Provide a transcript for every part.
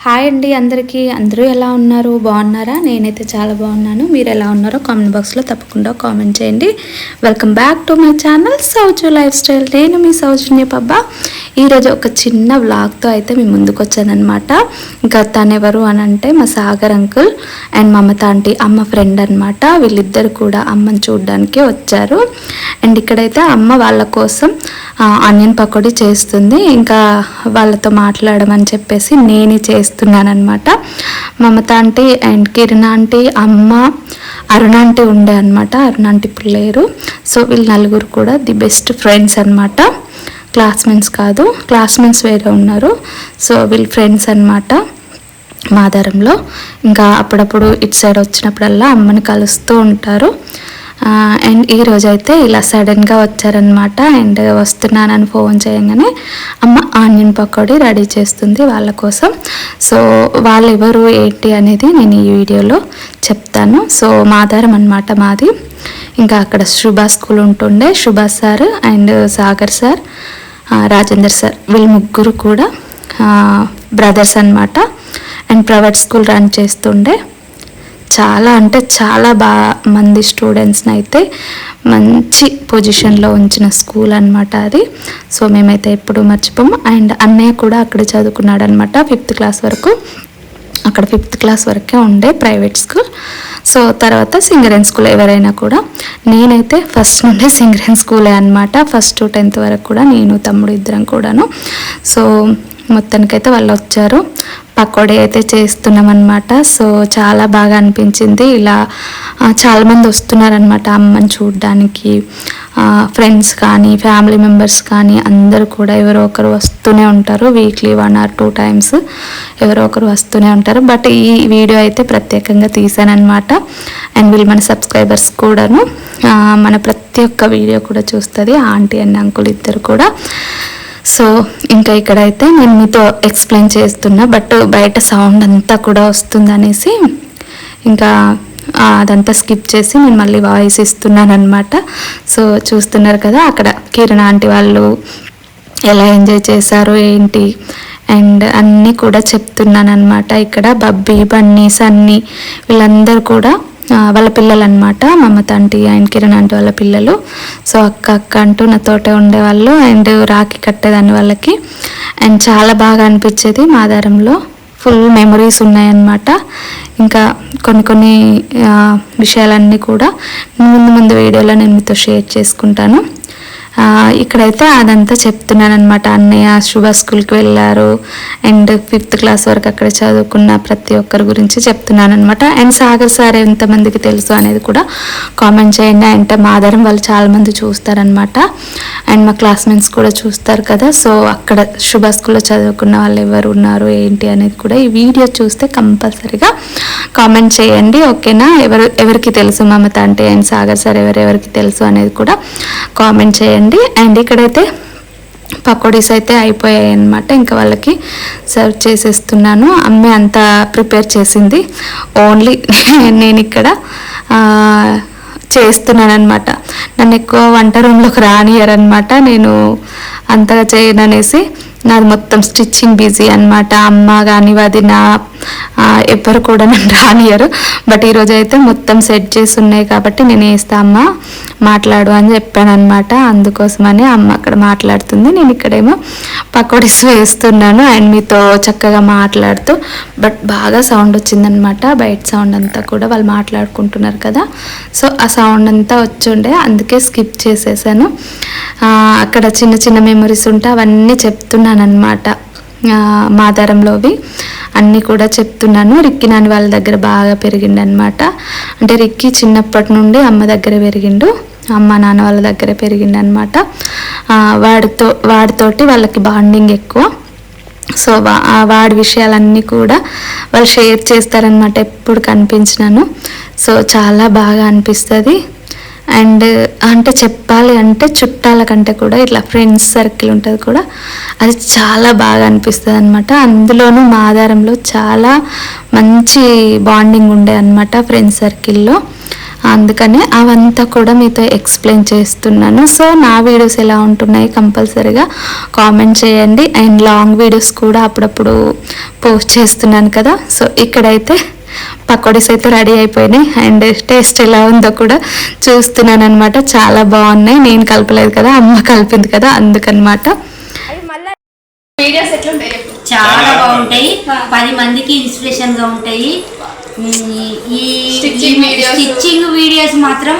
Hi అండి అందరికీ. అందరూ ఎలా ఉన్నారు? బాగున్నారా? నేనైతే చాలా బాగున్నాను. మీరు ఎలా ఉన్నారో కామెంట్ బాక్స్లో తప్పకుండా కామెంట్ చేయండి. Welcome back to my channel Souju life style. నేను మీ సౌజన్య పబ్బా. ఈరోజు ఒక చిన్న వ్లాగ్తో అయితే మీ ముందుకు వచ్చానమాట. ఇంకా తనెవరు అని అంటే మా Sagar uncle and Mamata aunty, అమ్మ ఫ్రెండ్ అనమాట. వీళ్ళిద్దరు కూడా అమ్మని చూడడానికి వచ్చారు. అండ్ ఇక్కడైతే అమ్మ వాళ్ళ కోసం ఆనియన్ పకోడీ చేస్తుంది. ఇంకా వాళ్ళతో మాట్లాడమని చెప్పేసి నేనే చేస్తున్నాను అనమాట. మమత ఆంటీ అండ్ కిరణ్ ఆంటీ, అమ్మ, అరుణ ఆంటీ ఉండే అనమాట. అరుణ ఆంటీ ఇప్పుడు లేరు. సో వీళ్ళు నలుగురు కూడా ది బెస్ట్ ఫ్రెండ్స్ అనమాట. క్లాస్మేట్స్ కాదు, క్లాస్మేట్స్ వేరే ఉన్నారు. సో వీళ్ళు ఫ్రెండ్స్ అనమాట మాదారంలో. ఇంకా అప్పుడప్పుడు ఇటు సైడ్ వచ్చినప్పుడల్లా అమ్మని కలుస్తూ ఉంటారు. అండ్ ఈరోజు అయితే ఇలా సడన్గా వచ్చారనమాట. అండ్ వస్తున్నానని ఫోన్ చేయగానే అమ్మ ఆనియన్ పకోడీ రెడీ చేస్తుంది వాళ్ళ కోసం. సో వాళ్ళు ఎవరు ఏంటి అనేది నేను ఈ వీడియోలో చెప్తాను. సో మాదారం అనమాట మాది. ఇంకా అక్కడ శుభా స్కూల్ ఉంటుండే. Shubha sir and Sagar sir, Rajender sir, వీళ్ళు ముగ్గురు కూడా బ్రదర్స్ అనమాట. అండ్ ప్రైవేట్ స్కూల్ రన్ చేస్తుండే. చాలా అంటే చాలా మంది స్టూడెంట్స్ని అయితే మంచి పొజిషన్లో ఉంచిన స్కూల్ అనమాట అది. సో మేమైతే ఎప్పుడు మర్చిపోము. అండ్ అన్నయ్య కూడా అక్కడ చదువుకున్నాడు అనమాట 5th క్లాస్ వరకు. అక్కడ 5th క్లాస్ వరకే ఉండే ప్రైవేట్ స్కూల్. సో తర్వాత సింగరేణి స్కూల్. ఎవరైనా కూడా, నేనైతే ఫస్ట్ నుండి సింగరేణి స్కూలే అనమాట. ఫస్ట్ to 10th వరకు కూడా నేను తమ్ముడు ఇద్దరం కూడాను. సో మొత్తానికైతే వాళ్ళు వచ్చారు. పకోడీ అయితే చేస్తున్నాం అనమాట. సో చాలా బాగా అనిపించింది. ఇలా చాలామంది వస్తున్నారనమాట అమ్మని చూడడానికి. ఫ్రెండ్స్ కానీ ఫ్యామిలీ మెంబర్స్ కానీ అందరూ కూడా ఎవరో ఒకరు వస్తూనే ఉంటారు. వీక్లీ 1 or 2 times ఎవరో ఒకరు వస్తూనే ఉంటారు. బట్ ఈ వీడియో అయితే ప్రత్యేకంగా తీసానమాట. అండ్ వీళ్ళు మన సబ్స్క్రైబర్స్ కూడాను మన ప్రతి ఒక్క వీడియో కూడా చూస్తుంది, ఆంటీ అండ్ అంకుల్ ఇద్దరు కూడా. సో ఇంకా ఇక్కడైతే నేను మీతో ఎక్స్ప్లెయిన్ చేస్తున్నా, బట్ బయట సౌండ్ అంతా కూడా వస్తుంది అనేసి ఇంకా అదంతా స్కిప్ చేసి నేను మళ్ళీ వాయిస్ ఇస్తున్నాను అనమాట. సో చూస్తున్నారు కదా అక్కడ కిరణ్ ఆంటీ వాళ్ళు ఎలా ఎంజాయ్ చేశారు ఏంటి అండ్ అన్నీ కూడా చెప్తున్నాను అనమాట. ఇక్కడ బబ్బీ, బన్నీ, సన్నీ వీళ్ళందరూ కూడా వాళ్ళ పిల్లలు అనమాట. మమత ఆంటీ అండ్ కిరణ్ ఆంటీ వాళ్ళ పిల్లలు. సో అక్క అంటూ నాతోటే ఉండేవాళ్ళు. అండ్ రాఖీ కట్టేదాన్ని వాళ్ళకి. అండ్ చాలా బాగా అనిపించేది. మాదారంలో ఫుల్ మెమరీస్ ఉన్నాయన్నమాట. ఇంకా కొన్ని విషయాలన్నీ కూడా ముందు వీడియోలో నేను మీతో షేర్ చేసుకుంటాను. ఇక్కడైతే అదంతా చెప్తున్నాను అనమాట. అన్నయ్య శుభ స్కూల్కి వెళ్ళారు అండ్ 5th క్లాస్ వరకు అక్కడ చదువుకున్న ప్రతి ఒక్కరి గురించి చెప్తున్నాను అనమాట. అండ్ సాగర్ సార్ ఎంతమందికి తెలుసు అనేది కూడా కామెంట్ చేయండి. అంటే మాదారం వాళ్ళు చాలామంది చూస్తారనమాట. అండ్ మా క్లాస్మేట్స్ కూడా చూస్తారు కదా. సో అక్కడ శుభ స్కూల్లో చదువుకున్న వాళ్ళు ఎవరు ఉన్నారు ఏంటి అనేది కూడా ఈ వీడియో చూస్తే కంపల్సరీగా కామెంట్ చేయండి, ఓకేనా? ఎవరికి తెలుసు మమత అంటే అండ్ సాగర్ సార్ ఎవరెవరికి తెలుసు అనేది కూడా కామెంట్ చేయండి. అండ్ ఇక్కడైతే పకోడీస్ అయితే అయిపోయాయి అనమాట. ఇంకా వాళ్ళకి సర్వ్ చేసేస్తున్నాను. అమ్మే అంతా ప్రిపేర్ చేసింది, ఓన్లీ నేను ఇక్కడ చేస్తున్నాను అనమాట. నన్ను ఎక్కువ వంట రూమ్లోకి రానియరనమాట. నేను అంతగా చేయననేసి నాది మొత్తం స్టిచ్చింగ్ బిజీ అనమాట. అమ్మ కానీ వదిన ఎవ్వరు కూడా నన్ను రానియరు. బట్ ఈరోజు అయితే మొత్తం సెట్ చేసి ఉన్నాయి కాబట్టి నేను వేస్తా అమ్మ మాట్లాడు అని చెప్పాను అనమాట. అందుకోసమని అమ్మ అక్కడ మాట్లాడుతుంది, నేను ఇక్కడేమో పకోడీస్ వేస్తున్నాను అండ్ మీతో చక్కగా మాట్లాడుతూ. బట్ బాగా సౌండ్ వచ్చిందనమాట. బయట సౌండ్ అంతా కూడా వాళ్ళు మాట్లాడుకుంటున్నారు కదా. సో ఆ సౌండ్ అంతా వచ్చుండే, అందుకే స్కిప్ చేసేసాను. అక్కడ చిన్న చిన్న మెమరీస్ ఉంటే అవన్నీ చెప్తున్నాను అనమాట. మాదారంలోవి అన్నీ కూడా చెప్తున్నాను. రిక్కి నాని వాళ్ళ దగ్గర బాగా పెరిగిండనమాట. అంటే రిక్కి చిన్నప్పటి నుండి అమ్మ దగ్గర పెరిగిండు, అమ్మ నాన్న వాళ్ళ దగ్గర పెరిగిండనమాట. వాడితోటి వాళ్ళకి బాండింగ్ ఎక్కువ. సో వాడి విషయాలన్నీ కూడా వాళ్ళు షేర్ చేస్తారనమాట ఎప్పుడు కనిపించినాను. సో చాలా బాగా అనిపిస్తుంది. అండ్ అంటే చెప్పాలి అంటే చుట్టాల కంటే కూడా ఇట్లా ఫ్రెండ్స్ సర్కిల్ ఉంటుంది కూడా, అది చాలా బాగా అనిపిస్తుంది అనమాట. అందులోనూ మాదారంలో చాలా మంచి బాండింగ్ ఉండే అనమాట ఫ్రెండ్స్ సర్కిల్లో. అందుకనే అవంతా కూడా మీతో ఎక్స్ప్లెయిన్ చేస్తున్నాను. సో నా వీడియోస్ ఎలా ఉంటున్నాయి కంపల్సరీగా కామెంట్ చేయండి. అండ్ లాంగ్ వీడియోస్ కూడా అప్పుడప్పుడు పోస్ట్ చేస్తున్నాను కదా. సో ఇక్కడైతే పకోడీస్ అయితే రెడీ అయిపోయినాయి. అండ్ టేస్ట్ ఎలా ఉందో కూడా చూస్తున్నాను అనమాట. చాలా బాగున్నాయి. నేను కలపలేదు కదా, అమ్మ కలిపింది కదా, అందుకనమాట. చాలా బాగుంటాయి, 10 మందికి ఇన్స్పిరేషన్ గా ఉంటాయి. ఈ స్టిచ్చింగ్ వీడియోస్ మాత్రం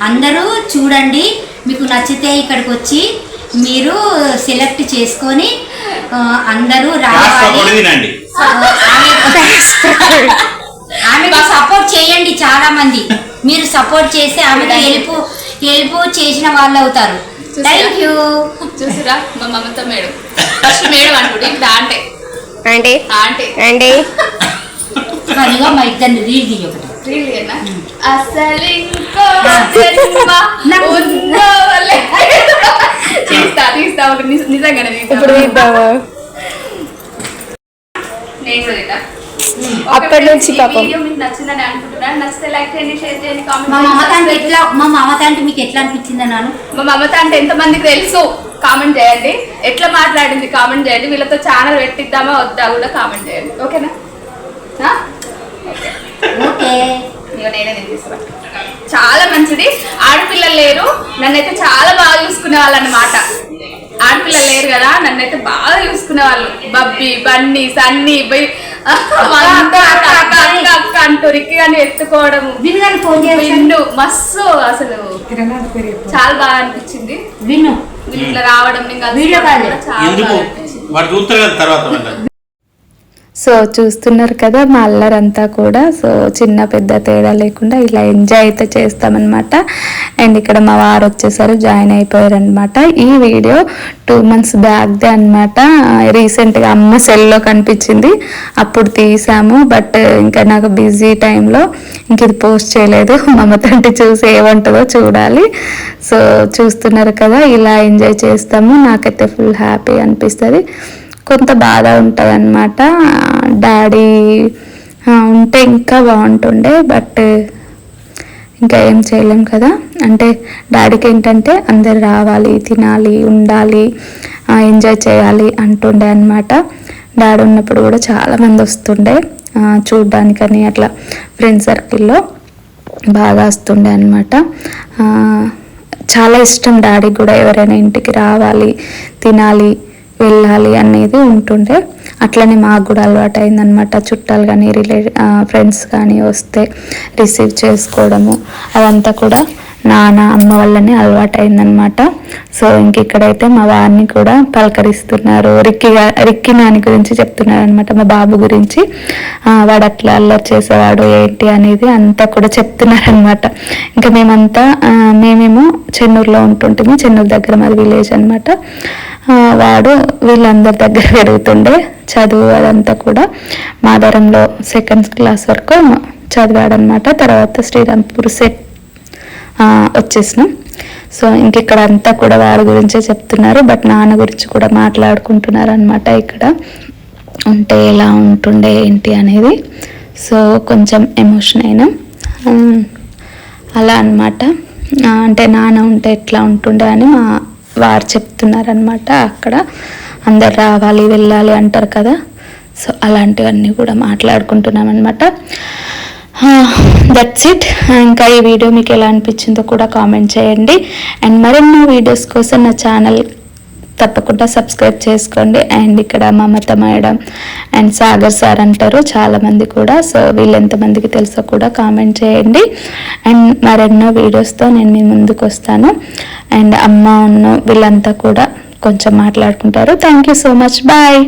అందరూ చూడండి. మీకు నచ్చితే ఇక్కడికి వచ్చి మీరు సెలెక్ట్ చేసుకొని అందరూ రావాలి. ఆమెకు సపోర్ట్ చేయండి. చాలా మంది మీరు సపోర్ట్ చేస్తే ఆమెకు హెల్ప్ చేసిన వాళ్ళు అవుతారు. Thank you. చూసిరా మా మమత మేడం మేడం అనుకుంటే ఇప్పుడు ఆంటే కనుక మా ఇద్దరిని రీల్ తీయకట అసలు ఇంకో తీస్తా నిజంగానే నేను కూడా అప్పటి నుంచి మీకు నచ్చిందని అనుకుంటున్నాను. నచ్చితే లైక్ చేయండి, షేర్ చేయండి, కామెంట్. మా మమత అంటే మీకు ఎట్లా అనిపించింది అన్నాను. మా మమత అంటే ఎంతమందికి తెలుసు కామెంట్ చేయండి. ఎట్లా మాట్లాడింది కామెంట్ చేయండి. వీళ్ళతో ఛానల్ పెట్టిద్దామా వద్దా కూడా కామెంట్ చేయండి. ఓకేనా? ఓకే. నేనే తీసుకురా. చాలా మంచిది. ఆడపిల్లలు లేరు, నన్నైతే చాలా బాగా చూసుకునే వాళ్ళు అన్నమాట. ఆడపిల్లలు లేరు కదా, నన్నైతే బాగా చూసుకునే వాళ్ళు. బబ్బీ, బన్నీ, సన్నీ, అంటూ రిక్కి అని ఎత్తుకోవడము, విన్ను మస్తు అసలు చాలా బాగా అనిపించింది. విన్ను ఇట్లా రావడం వీడియో కాల్ చాలా సో చూస్తున్నారు కదా మా అల్లరంతా కూడా. సో చిన్న పెద్ద తేడా లేకుండా ఇలా ఎంజాయ్ అయితే చేస్తామన్నమాట. అండ్ ఇక్కడ మా వారు వచ్చేసారు, జాయిన్ అయిపోయారనమాట. ఈ వీడియో 2 months బ్యాక్దే అనమాట. రీసెంట్గా అమ్మ సెల్లో కనిపించింది, అప్పుడు తీసాము. బట్ ఇంకా నాకు బిజీ టైంలో ఇంక ఇది పోస్ట్ చేయలేదు. మమతంటి చూసి ఏమంటుందో చూడాలి. సో చూస్తున్నారు కదా, ఇలా ఎంజాయ్ చేస్తాము. నాకైతే ఫుల్ హ్యాపీ అనిపిస్తుంది. కొంత బాధ ఉంటుంది అన్నమాట. డాడీ ఉంటే ఇంకా బాగుంటుండే, బట్ ఇంకా ఏం చేయలేం కదా. అంటే డాడీకి ఏంటంటే అందరు రావాలి, తినాలి, ఉండాలి, ఎంజాయ్ చేయాలి అంటుండే అన్నమాట. డాడీ ఉన్నప్పుడు కూడా చాలామంది వస్తుండే చూడ్డానికని, అట్లా ఫ్రెండ్ సర్కిల్లో బాగా వస్తుండే అన్నమాట. చాలా ఇష్టం డాడీకి కూడా ఎవరైనా ఇంటికి రావాలి, తినాలి, వెళ్ళాలి అనేది ఉంటుండే. అట్లనే మాకు కూడా అలవాటు అయిందనమాట. చుట్టాలు కానీ ఫ్రెండ్స్ కానీ వస్తే రిసీవ్ చేసుకోవడము అదంతా కూడా నాన్న అమ్మ వల్లనే అలవాటు అయిందనమాట. సో ఇంక ఇక్కడైతే మా వారిని కూడా పలకరిస్తున్నారు. రిక్కి నాని గురించి చెప్తున్నారు అనమాట, మా బాబు గురించి. వాడు అట్లా అల్లరి చేసేవాడు ఏంటి అనేది అంతా కూడా చెప్తున్నారనమాట. ఇంకా మేమేమో చెన్నూరులో ఉంటుంటే, చెన్నూరు దగ్గర మాది విలేజ్ అనమాట. వాడు వీళ్ళందరి దగ్గర పెరుగుతుండే. చదువు అదంతా కూడా మాదారంలో 2nd class వరకు చదివాడనమాట. తర్వాత శ్రీరాంపూర్ వచ్చేసినాం. సో ఇంక ఇక్కడ అంతా కూడా వాడి గురించే చెప్తున్నారు. బట్ నాన్న గురించి కూడా మాట్లాడుకుంటున్నారు అనమాట. ఇక్కడ ఉంటే ఎలా ఉంటుండే ఏంటి అనేది. సో కొంచెం ఎమోషన్ అయినా అలా అనమాట. అంటే నాన్న ఉంటే ఎట్లా ఉంటుండే అని మా వారు చెప్తున్నారనమాట. అక్కడ అందరు రావాలి, వెళ్ళాలి అంటారు కదా. సో అలాంటివన్నీ కూడా మాట్లాడుకుంటున్నాం అనమాట. That's it. ఇంకా ఈ వీడియో మీకు ఎలా అనిపించిందో కూడా కామెంట్ చేయండి. అండ్ మరెన్నో వీడియోస్ కోసం నా ఛానల్ తప్పకుండా సబ్స్క్రైబ్ చేసుకోండి. అండ్ ఇక్కడ మమత మేడం అండ్ సాగర్ సార్ అంటారు చాలామంది కూడా. సో వీళ్ళు ఎంతమందికి తెలుసో కూడా కామెంట్ చేయండి. అండ్ మరెన్నో వీడియోస్తో నేను మీ ముందుకు వస్తాను. అండ్ అమ్మ వీళ్ళంతా కూడా కొంచెం మాట్లాడుకుంటారు. Thank you so much. Bye.